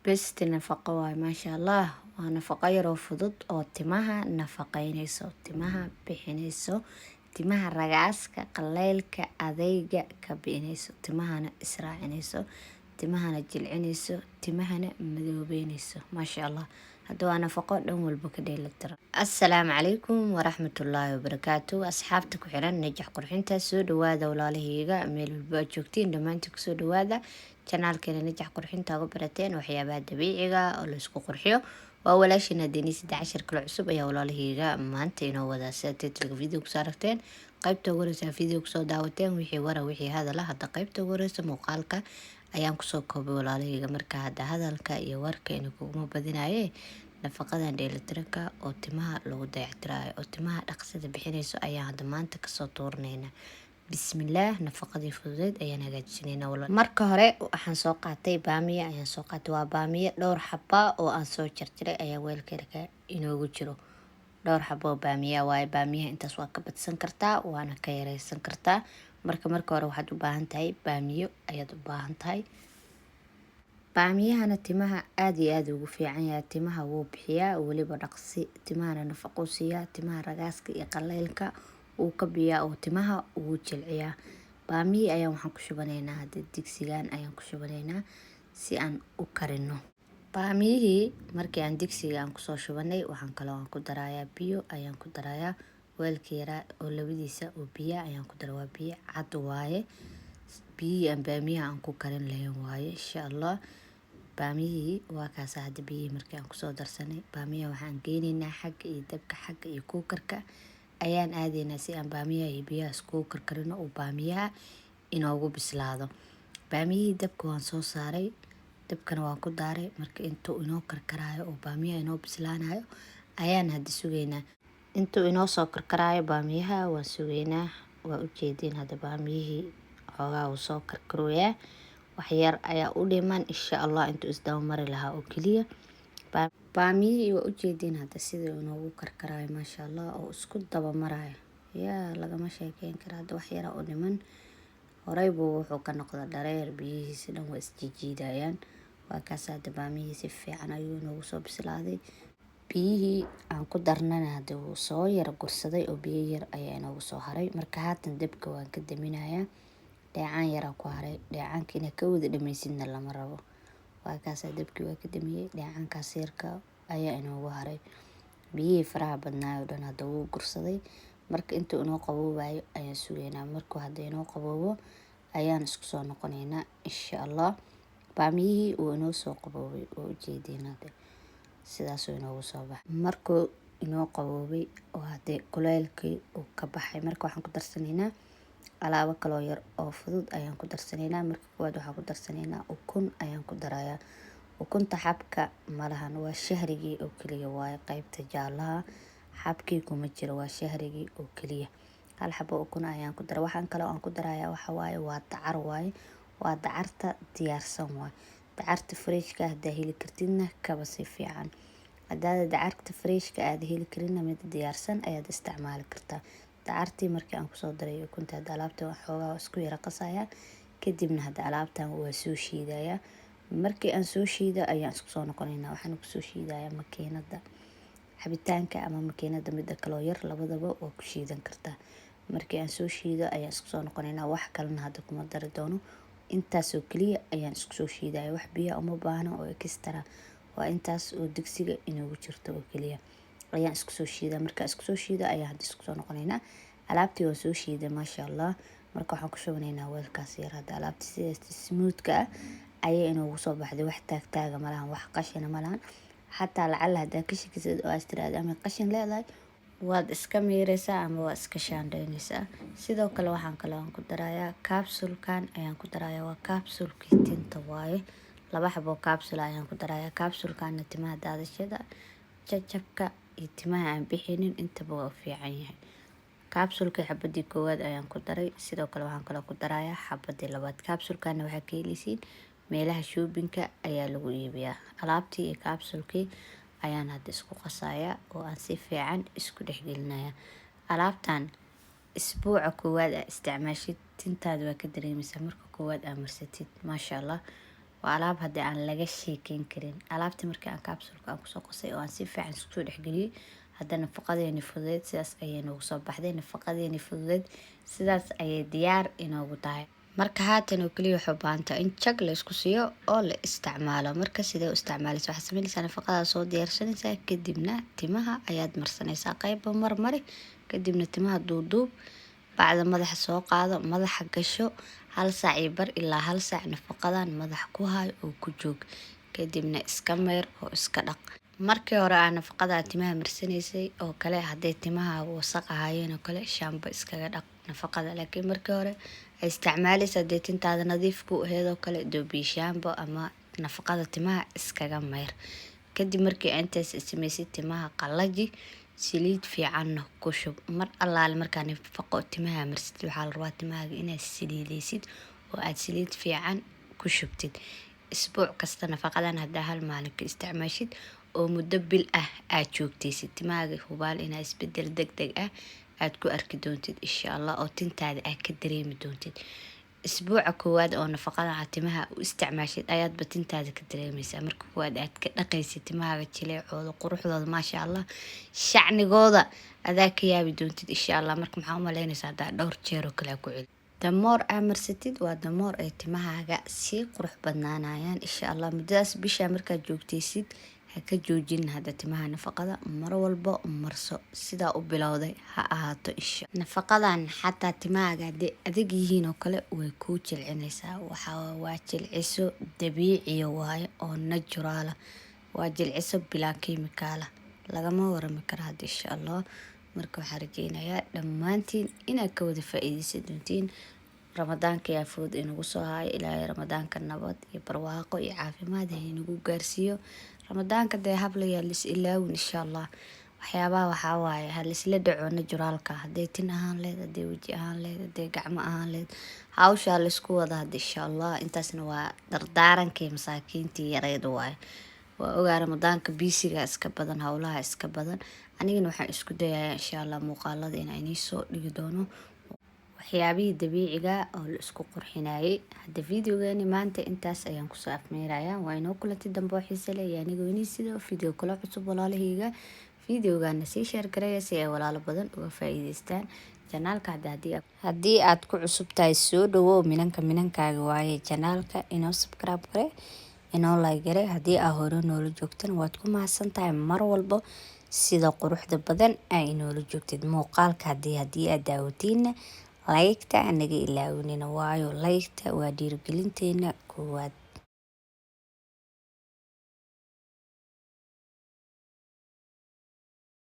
best nafaqo waay maasha allah. Waa nafaqo yaroo fudud oo timaha nafaqeynayso, timaha bixinayso, timaha ragaaska qaleylka adeyga ka bixinayso, timahana israacinayso, timahana jilcinayso, timahana madoobeynayso maasha allah. Hadda waa nafaqo dhan walba ka dheelitiran. Assalaamu calaykum waraxmatullaahi wabarakaatu. Asxaabta ku xiran najax qurxinta, soo dhawaada walaalahayga meel walba aad joogtiin, dhammaantiin ku soo dhawaada channelkeena najax qurxinta uga barateen waxyaabaha dabiiciga oo la isku qurxiyo. waa walaashina Denise 10 kale cusub ayaa walaalahayga maanta inoo wada titlka video ku saarteen. qaybta ugu horeysa video ku soo daawateen wixii wixii hadal ah. Hadda qaybta ugu horeysa muuqaalka ayaan kusoo koobay walaalahayga. Marka hadda hadalka iyo warkeena kuma badinaye nafaqadan dheelitiranka oo timaha lagu dayactirayo oo timaha dhaqsada bixinayso ayaan hadda maanta kasoo tuurnayna. bismillaah, nafaqadii fududeed ayaan hagaajinayna walaal. Marka hore waxaan soo qaatay baamiya ayaan soo qaatay. waa baamiya dhowr xaba oo aan soo jarjaray ayaa weelkeeda inoogu jiro. dhowr xaba oo baamiya waaye. baamiyaha intaas waa ka badsan kartaa waana ka yareysan kartaa. marka hore waxaad u baahan tahay baamiyo ayaad u baahan tahay. baamiyahana timaha aad iyo aad ugu fiican yahay. timaha wuu bixiyaa weliba dhaqsi, timahana nafaqo siiyaa, timaha ragaaska iyo qaleylka uu ka biyaa oo timaha uu jilciyaa. baamiyi ayaan waxaan ku shubanaynaa hadda digsigan ayaan ku shubanaynaa si aan u karino. baamiyihii markii aan digsiga aan kusoo shubanay waxaan kaloo aan ku darayaa biyo ayaan ku darayaa. weelka yaraa oo labadiisa oo biyo ayaan ku daraa. waa biyo cad waaye. biyihii aan baamiyaha aan ku karin lahayn waaye insha allah. baamiyihii waa kaas hadda biyihii markii aan kusoo darsanay. baamiyaha waxaan geynaynaa xagga iyo dabka xagga iyo kuukarka ayaan aadaynaa si aan baamiyaha iyo biyaha isku karkarino oo baamiyaha inoogu bislaado. baamiyihii dabka waan soo saaray, dabkana waan ku daaray. marka intuu inoo karkaraayo oo baamiyaha inoo bislaanayo ayaan hadda sugaynaa. intuu inoo soo karkaraayo baamiyaha waan sugaynaa. waa u jeedin hadda baamiyihii xoogaa uu soo karkarooyaa. wax yar ayaa u dhiman insha allah intuu isdaba mari lahaa oo keliya. baamiyihii waa u jeedin hadda sida inoogu karkaraayo maasha allah oo isku daba marayo. yaa lagama sheekeyn kara. hadda wax yara u dhiman. horey buu wuxuu ka noqda dhareer, biyihiisa dhan waa isjijiidayaan. waa kaas hadda baamiyihii si fiican ayuu inoogu soo bislaaday. biyihii aan ku darnana hadda wuu soo yara gursaday oo biyo yar ayaa inoogu soo haray. marka haatan dabka waan ka daminayaa. dheecaan yaraa ku haray. dheecaanka inaa ka wada dhamaysidna lama rabo. waa kaas dabkii waa ka damiyey. dheecaankaas yarka ayaa inoogu haray. biyihii faraha badnaayo dhan hadda wuu gursaday. marka intuu inoo qaboobayo ayaan sugaynaa. markuu hadda inoo qaboobo ayaan isku soo noqonaynaa insha allah. baamiyihii uu inoo soo qaboobay oo ujeediin hadda sidaasuu inoogu soo baxay. markuu inoo qaboobay oo hadda kuleylkii uu ka baxay marka waxaan ku darsanaynaa alaabo kaloo yar oo fudud ayaan ku darsanaynaa. marka koowaad waxaan ku darsanaynaa ukun ayaan ku darayaa. ukunta xabka malahan, waa shahrigii oo keliya waaye. qaybta jaalaha xabkii kuma jiro, waa shahrigii oo keliya. hal xabo ukun ayaan ku daray. waxaan kaloo aan ku darayaa waxa waaye waa dacar waaye. waa dacarta diyaarsan waaye. dacarta freeshka haddaa heli kartidna kaba si fiican. haddaad dacarta freeshka aad heli karinna mid diyaarsan ayaad isticmaali kartaa. dacartii markii aan kusoo daray ukunta hadda alaabta waxoogaa isku yara qasayaa. kadibna hadda alaabtan waa soo shiidayaa. markii aan soo shiido ayaan isku soo noqonaynaa. waxaan ku soo shiidayaa makiinada cabitaanka ama makiinada midda kaloo yar, labadaba waa ku shiidan kartaa. markii aan soo shiido ayaan isku soo noqonaynaa. wax kalena hadda kuma dari doono. intaasoo keliya ayaan isku soo shiidaya. wax biyo uma baahna oo extra. waa intaas oo digsiga inoogu jirto oo keliya ayaan isku soo shiidaa. markaa isku soo shiida ayaan hadda isku soo noqonaynaa. alaabtii waa soo shiiday maasha allah. marka waxaan ku shubanaynaa weelkaas yar. hadda alaabtii sidaas smoothka ah ayay inoogu soo baxday. wax taagtaaga malahan, wax qashina malahan. xataa lacala haddaa ka shakisid oo aad tiraahdo ama qashin leedahay waad iska miiraysaa ama waa iska shaandhaynaysaa. sidoo kale waxaan kaloo aan ku darayaa capsulkan ayaan ku darayaa. waa capsulkii tinta waaye. 2 xabo capsule ayaan ku darayaa. capsulkana timaha daadashada, jajabka iyo timaha aan bixinin intaba waa u fiican yahay. capsulkii xabadii koowaad ayaan ku daray. sidoo kale waxaan kaloo ku darayaa xabadii labaad. capsulkana waxaa ka helisiin meelaha shoobinka ayaa lagu iibiyaa. alaabtii iyo capsulkii ayaan hadda isku qasayaa oo aan si fiican isku dhexgelinayaa. alaabtan isbuuca koowaad aa isticmaashid tintaada waa ka dareemaysaa. marka koowaad aa marsatid maasha allah waa alaab haddii aan laga sheekeyn karin. Alaabtii markii aan kapsulka aan kusoo qasay oo aan si fiican isku soo dhexgeliyey, hadda nafaqadeeni fududeed sidaas ayay noogu soo baxday. Nafaqadeeni fududeed sidaas ayay diyaar inoogu tahay. marka haatan oo kaliya waxay u baahan tahay in jag la isku siiyo oo la isticmaalo. marka sidee u isticmaalaysaa? waxaad sameynaysaa nafaqada soo diyaarsanaysaa, kadibna timaha ayaad marsanaysaa qayb marmari, kadibna timaha duuduub, bacda madaxa soo qaado, madaxa gasho 1 saac iyo bar ilaa 1 saac nafaqadan madaxa ku hay oo ku joog, kadibna iska meer oo iska dhaq. markii hore aan nafaqada timaha marsanaysay oo kale hadday timaha wasaq ahaayeen oo kale shaambo iskaga dhaq nafaqada, laakiin markii hore ay isticmaalaysa hadday tintaada nadiif ku ahayd oo kale doobi shaambo ama nafaqada timaha iskaga meer. kadib markii intaas samaysid timaha qallaji, saliid fiican ku shub. mar allaale markaa nafaqo timaha marsid waxaa la rabaa timahaaga inaad saliidaysid oo aad saliid fiican ku shubtid. isbuuc kasta nafaqadan haddaa hal maalin ka isticmaashid oo muddo bil ah aad joogtaysid, timahaaga hubaal inaa isbedel degdeg ah aad ku arki doontid insha Allah, oo tintaada aad ka dareemi doontid. isbuuca koowaad oo nafaqadan aad timaha u isticmaashid ayaadba tintaada ka dareemaysaa. marka koowaad aad ka dhaqaysid timahaaga jileecooda, quruxdooda maasha Allah, shacnigooda adaa ka yaabi doontid insha Allah. marka maxaa u malaynaysaa haddaa dhowr jeer oo kale ku celi. damoor amarsatid waa damoor ay timahaaga sii qurux badnaanayaan insha Allah. muddadaas bisha markaad joogtaysid ha ka joojin hadda timaha nafaqada, mar walbo marso sidaa u bilowday ha ahaato insha. nafaqadan xataa timahaaga hadday adag yihiin oo kale way kuu jilcinaysaa. waa jilciso dabiiciya waaye oo natural ah, waa jilciso bilaa kiimikaala, lagama warami karo hadda insha Allah. marka waxaan rajeynayaa dhammaantiin inaad ka wada faa'iidaysan doontiin. ramadaanka yaa fudud inagu soo haayo. ilaahay ramadaanka nabad iyo barwaaqo iyo caafimaad ha inagu gaarsiiyo. ramadaanka dee hablayaa lis ilaawin insha Allah. waxyaabaha waxaa waaye ha lisla dhaco naturaalka, hadday tin ahaan leed, hadday weji ahaan leed, hadday gacmo ahaan leed, hawshaa laisku wada hadda insha Allah. intaasna waa dardaarankii masaakiintii yareed waaye. waa ogaa ramadaanka biisiga iska badan, howlaha iska badan. anigana waxaan isku dayayaa insha Allah muuqaalada inaan inii soo dhigi doono waxyaabihii dabiiciga oo la isku qurxinayay. hadda videogeeni maanta intaas ayaan kusoo afmeerayaa. waa inoo kulanti dambe oo xiise leh iyo anigoo inii sidoo video kala cusub walaalahayga. videogaana sii share gareeya si ay walaalo badan uga faa'iidaystaan janaalka. haddii aad ku cusub tahay soo dhawow, minankaaga waaye janaalka. inoo subscribe gare, inoo like gare. haddii aa hore noola joogtan waad ku mahadsan tahay mar walbo sida quruxda badan aa inoola joogtid. muuqaalka haddii aad daawatiinna laygta anaga ilaawinina, waayo laygta waa dhiirigelinteena koowaad.